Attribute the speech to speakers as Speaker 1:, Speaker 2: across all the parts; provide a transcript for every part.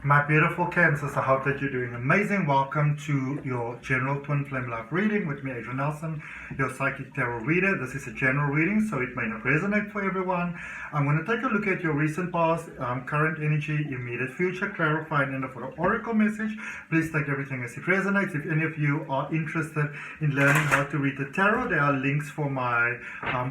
Speaker 1: My beautiful Cancers, I hope that you're doing amazing. Welcome to your General Twin Flame Life reading with me, Adrian Nelson, your Psychic Tarot reader. This is a general reading, so it may not resonate for everyone. I'm going to take a look at your recent past, current energy, immediate future, clarify and end for an oracle message. Please take everything as it resonates. If any of you are interested in learning how to read the tarot, there are links for my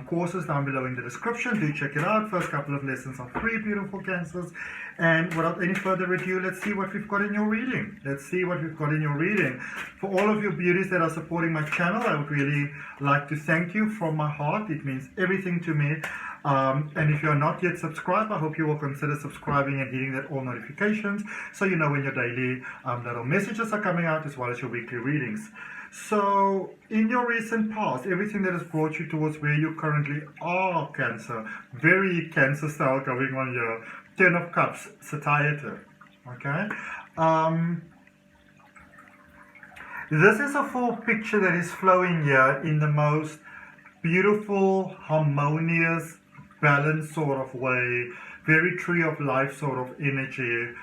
Speaker 1: courses down below in the description. Do check it out. First couple of lessons are free, beautiful Cancers. And without any further ado, let's see what we've got in your reading. Let's see what we've got in your reading. For all of you beauties that are supporting my channel, I would really like to thank you from my heart. It means everything to me. And if you're not yet subscribed, I hope you will consider subscribing and hitting that all notifications so you know when your daily little messages are coming out, as well as your weekly readings. So, in your recent past, everything that has brought you towards where you currently are, Cancer, very Cancer style going on here. Ten of Cups, satiety. Okay? This is a full picture that is flowing here in the most beautiful, harmonious, balanced sort of way. Very tree of life sort of energy.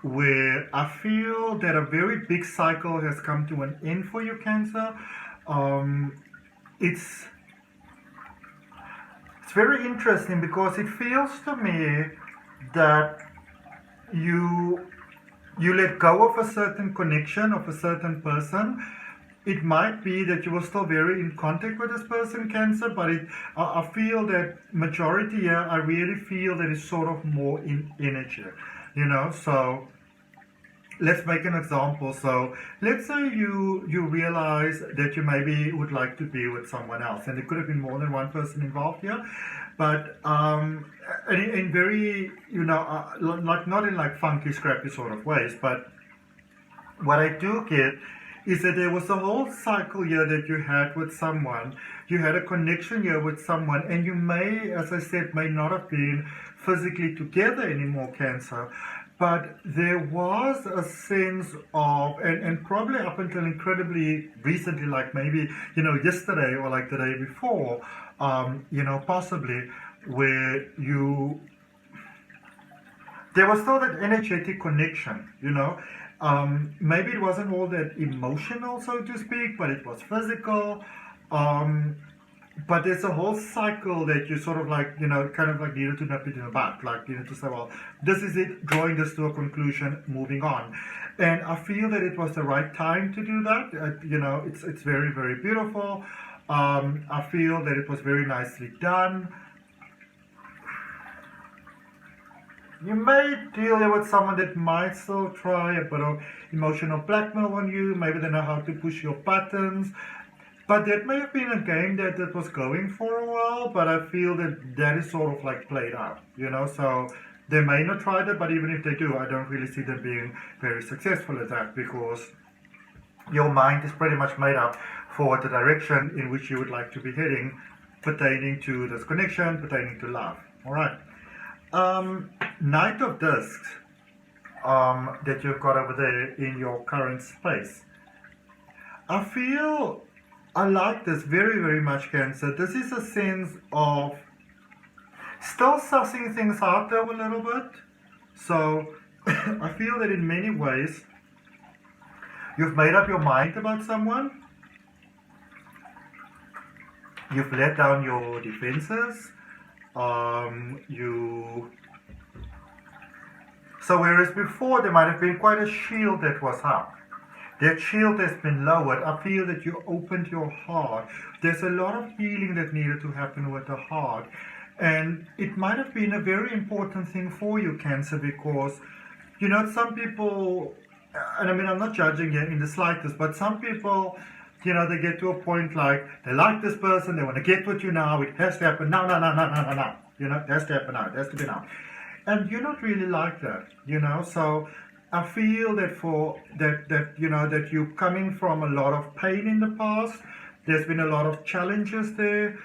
Speaker 1: Where I feel that a very big cycle has come to an end for you, Cancer. It's very interesting because it feels to me that you let go of a certain connection, of a certain person. It might be that you were still very in contact with this person, Cancer, but I feel that majority here, I really feel that it's sort of more in energy, you know. So let's make an example. So let's say you realize that you maybe would like to be with someone else, and there could have been more than one person involved here, but in very, you know, like not in like funky, scrappy sort of ways. But what I do get is that there was a whole cycle here that you had with someone. You had a connection here with someone, and you may, as I said, may not have been physically together anymore, Cancer. But there was a sense of, and probably up until incredibly recently, like maybe, you know, yesterday or like the day before, you know, possibly, where there was still that energetic connection, you know. Maybe it wasn't all that emotional, so to speak, but it was physical. But there's a whole cycle that you sort of like, you know, kind of like needed to nip it in the back, like, you know, to say, well, this is it, drawing this to a conclusion, moving on. And I feel that it was the right time to do that. You know, it's very, very beautiful. I feel that it was very nicely done. You may deal with someone that might still try a bit of emotional blackmail on you. Maybe they know how to push your buttons. But that may have been a game that was going for a while, but I feel that is sort of like played out, you know. So they may not try that, but even if they do, I don't really see them being very successful at that, because your mind is pretty much made up for the direction in which you would like to be heading, pertaining to this connection, pertaining to love. All right. Knight of Discs that you've got over there in your current space. I feel I like this very, very much, Cancer. This is a sense of still sussing things out there a little bit. So I feel that in many ways you've made up your mind about someone. You've let down your defenses. So whereas before there might have been quite a shield that was up, that shield has been lowered. I feel that you opened your heart. There's a lot of healing that needed to happen with the heart. And it might have been a very important thing for you, Cancer, because, you know, some people, and I mean, I'm not judging you in the slightest, but some people, you know, they get to a point like, they like this person, they want to get with you now, it has to happen now. You know, it has to happen now, it has to be now. And you're not really like that, you know, so I feel that you know, that you're coming from a lot of pain in the past. There's been a lot of challenges there,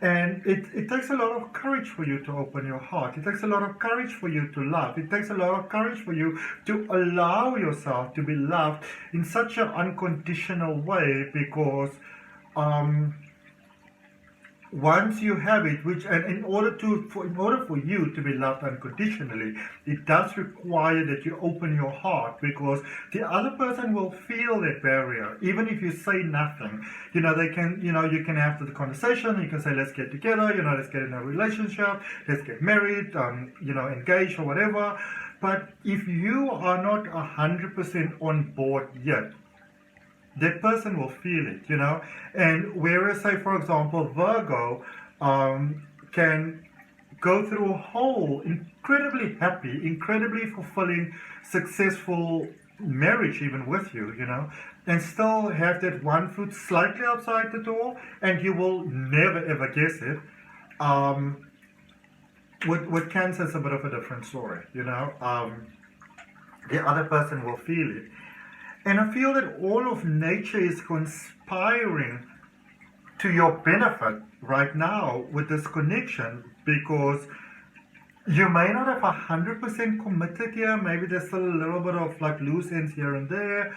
Speaker 1: and it takes a lot of courage for you to open your heart. It takes a lot of courage for you to love. It takes a lot of courage for you to allow yourself to be loved in such an unconditional way, because once you have it, which, and in order for you to be loved unconditionally, it does require that you open your heart, because the other person will feel that barrier even if you say nothing. They can, you can have the conversation, you can say, let's get together, let's get in a relationship, let's get married, engaged or whatever. But if you are not 100% on board yet, that person will feel it, And whereas, say, for example, Virgo can go through a whole incredibly happy, incredibly fulfilling, successful marriage even with you, and still have that one foot slightly outside the door, and you will never ever guess it. With Cancer, it's a bit of a different story, the other person will feel it. And I feel that all of nature is conspiring to your benefit right now with this connection, because you may not have 100% committed here. Maybe there's still a little bit of like loose ends here and there.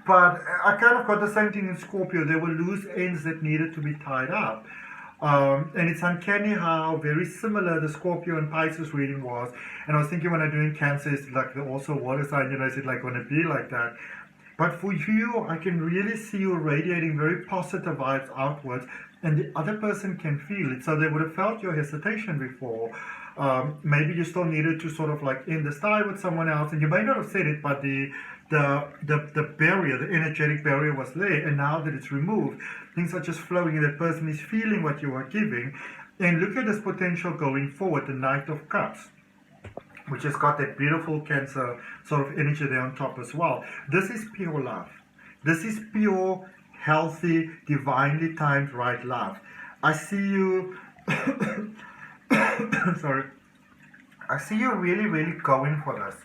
Speaker 1: But I kind of got the same thing in Scorpio. There were loose ends that needed to be tied up. And it's uncanny how very similar the Scorpio and Pisces reading was. And I was thinking when I'm doing Cancer, it's like also water sign, is it like going to be like that? But for you, I can really see you radiating very positive vibes outwards, and the other person can feel it. So they would have felt your hesitation before. Maybe you still needed to sort of like end this tie with someone else, and you may not have said it, but the barrier, the energetic barrier was there, and now that it's removed, things are just flowing, and that person is feeling what you are giving. And look at this potential going forward, the Knight of Cups, which has got that beautiful Cancer sort of energy there on top as well. This is pure love. This is pure, healthy, divinely timed right love. I see you sorry. I see you really, really going for this.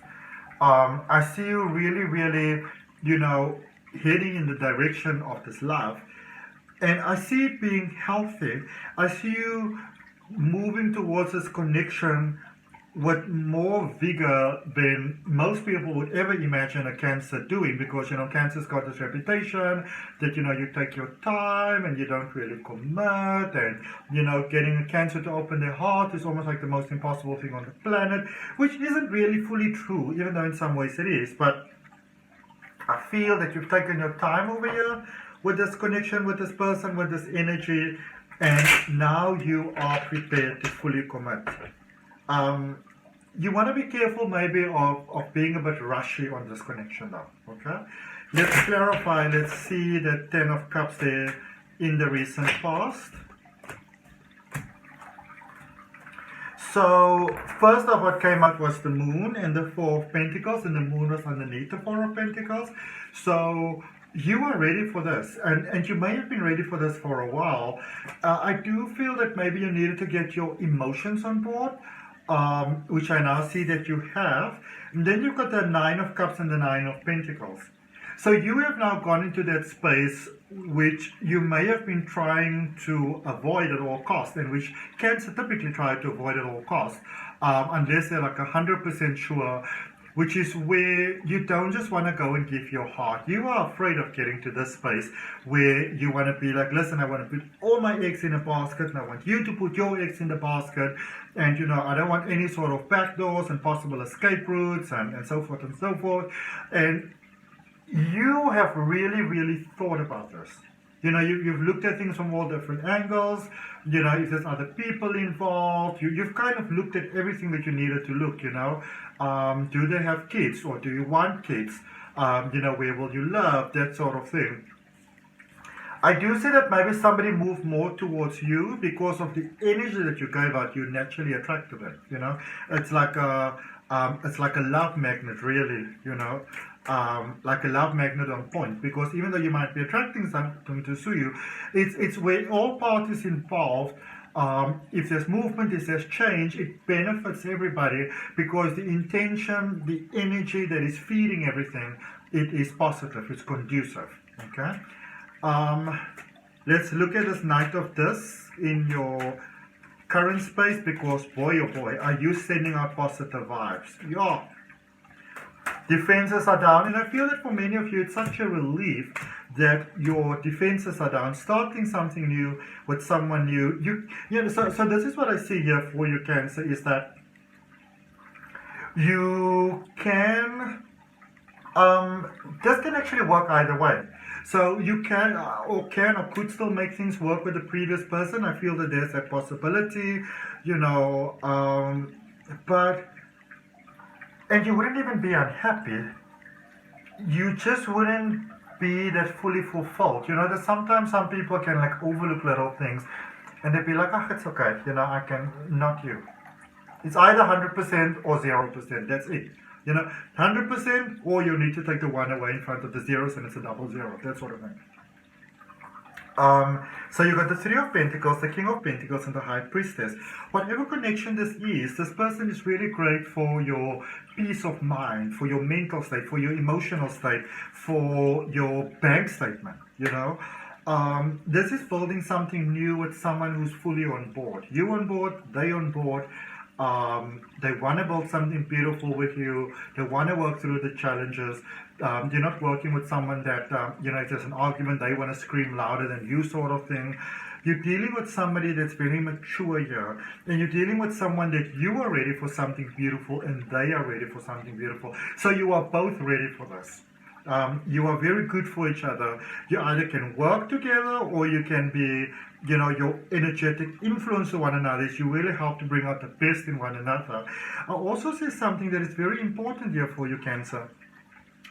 Speaker 1: I see you really, really, heading in the direction of this love. And I see it being healthy. I see you moving towards this connection with more vigor than most people would ever imagine a Cancer doing, because Cancer's got this reputation that you take your time and you don't really commit, and getting a Cancer to open their heart is almost like the most impossible thing on the planet, which isn't really fully true, even though in some ways it is. But I feel that you've taken your time over here with this connection, with this person, with this energy, and now you are prepared to fully commit. You want to be careful maybe of being a bit rushy on this connection now, okay? Let's clarify, let's see the Ten of Cups there in the recent past. So, first of what came out was the Moon and the Four of Pentacles, and the Moon was underneath the Four of Pentacles. So, you are ready for this, and you may have been ready for this for a while. I do feel that maybe you needed to get your emotions on board, which I now see that you have. And then you've got the Nine of Cups and the Nine of Pentacles. So you have now gone into that space which you may have been trying to avoid at all costs, and which Cancer typically try to avoid at all costs, unless they're like 100% sure, which is where you don't just want to go and give your heart. You are afraid of getting to this space where you want to be like, listen, I want to put all my eggs in a basket, and I want you to put your eggs in the basket, and I don't want any sort of back doors and possible escape routes and so forth and so forth. And you have really, really thought about this. You've looked at things from all different angles. If there's other people involved, you've kind of looked at everything that you needed to look. Do they have kids, or do you want kids? Where will you live? That sort of thing. I do see that maybe somebody moved more towards you because of the energy that you gave out. You naturally attracted it. It's like a love magnet, really. Like a love magnet on point, because even though you might be attracting something to sue you, it's where all parties involved. If there's movement, if there's change, it benefits everybody, because the intention, the energy that is feeding everything, it is positive, it's conducive. Okay. Let's look at this Knight of Discs in your current space, because boy oh boy, are you sending out positive vibes. Yeah. defenses are down, and I feel that for many of you it's such a relief that your defenses are down, starting something new with someone new. So this is what I see here for you, Cancer, is that you can, this can actually work either way. So you can or could still make things work with the previous person. I feel that there's that possibility, and you wouldn't even be unhappy. You just wouldn't be that fully fulfilled. That sometimes some people can like overlook little things and they'd be like, it's okay, I can, not you. It's either 100% or 0%, that's it. 100%, or you need to take the one away in front of the zeros and it's a double zero, that sort of thing. So you got the Three of Pentacles, the King of Pentacles, and the High Priestess. Whatever connection this person is really great for your peace of mind, for your mental state, for your emotional state, for your bank statement, This is building something new with someone who's fully on board. You on board, they on board. They want to build something beautiful with you. They want to work through the challenges. You're not working with someone that, if there's an argument, they want to scream louder than you, sort of thing. You're dealing with somebody that's very mature here. And you're dealing with someone that you are ready for something beautiful and they are ready for something beautiful. So you are both ready for this. You are very good for each other. You either can work together or you can be, your energetic influence to one another. You really help to bring out the best in one another. I also say something that is very important here for you, Cancer,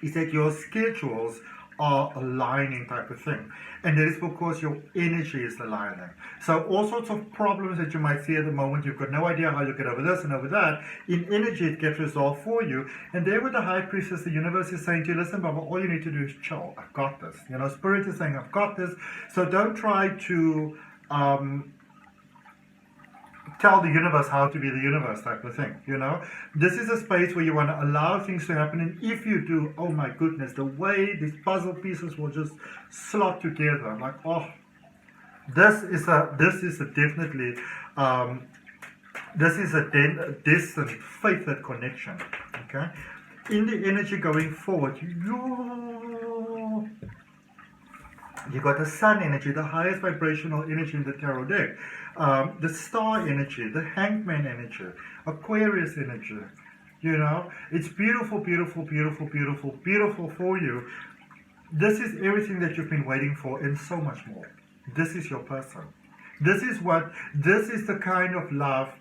Speaker 1: is that your schedules are aligning, type of thing. And that is because your energy is aligning. So all sorts of problems that you might see at the moment, you've got no idea how you get over this and over that. In energy, it gets resolved for you. And there with the High Priestess, the universe is saying to you, listen, Baba, all you need to do is chill. I've got this. Spirit is saying, I've got this. So don't try to tell the universe how to be the universe, type of thing. This is a space where you want to allow things to happen, and if you do, oh my goodness, the way these puzzle pieces will just slot together, like, this is a destined faith connection. Okay, in the energy going forward, you got the Sun energy, the highest vibrational energy in the tarot deck. The Star energy, the Hangman energy, Aquarius energy. It's beautiful, beautiful, beautiful, beautiful, beautiful for you. This is everything that you've been waiting for and so much more. This is your person. This is the kind of love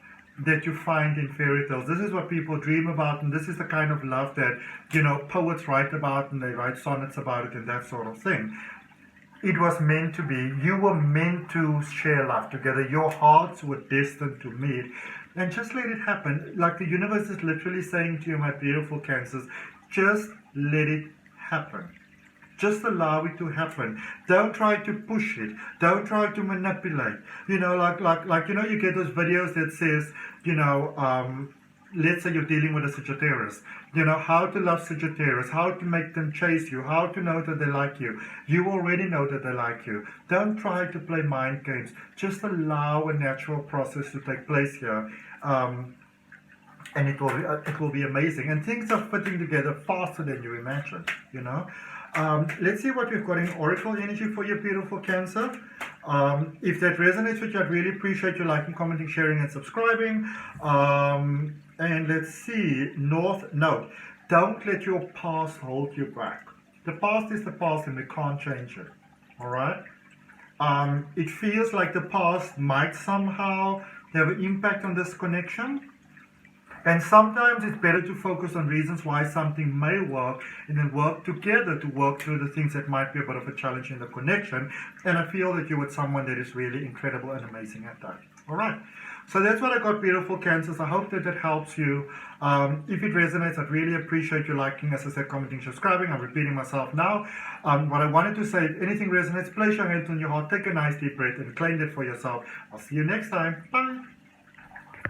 Speaker 1: that you find in fairy tales. This is what people dream about, and this is the kind of love that, poets write about, and they write sonnets about it and that sort of thing. It was meant to be. You were meant to share life together. Your hearts were destined to meet. And just let it happen. Like the universe is literally saying to you, my beautiful Cancers, just let it happen. Just allow it to happen. Don't try to push it. Don't try to manipulate. You get those videos that says, let's say you're dealing with a Sagittarius. How to love Sagittarius, how to make them chase you, how to know that they like you. You already know that they like you. Don't try to play mind games. Just allow a natural process to take place here. And it will be amazing. And things are fitting together faster than you imagine, Let's see what we've got in Oracle energy for your beautiful Cancer. If that resonates with you, I'd really appreciate you liking, commenting, sharing, and subscribing. And let's see, North Node. Don't let your past hold you back. The past is the past and we can't change it. Alright? It feels like the past might somehow have an impact on this connection. And sometimes it's better to focus on reasons why something may work and then work together to work through the things that might be a bit of a challenge in the connection. And I feel that you're with someone that is really incredible and amazing at that. Alright, so that's what I got, beautiful Cancers. I hope that helps you. If it resonates, I'd really appreciate you liking, as I said, commenting, subscribing. I'm repeating myself now. What I wanted to say, if anything resonates, place your hand on your heart, take a nice deep breath and claim that for yourself. I'll see you next time. Bye.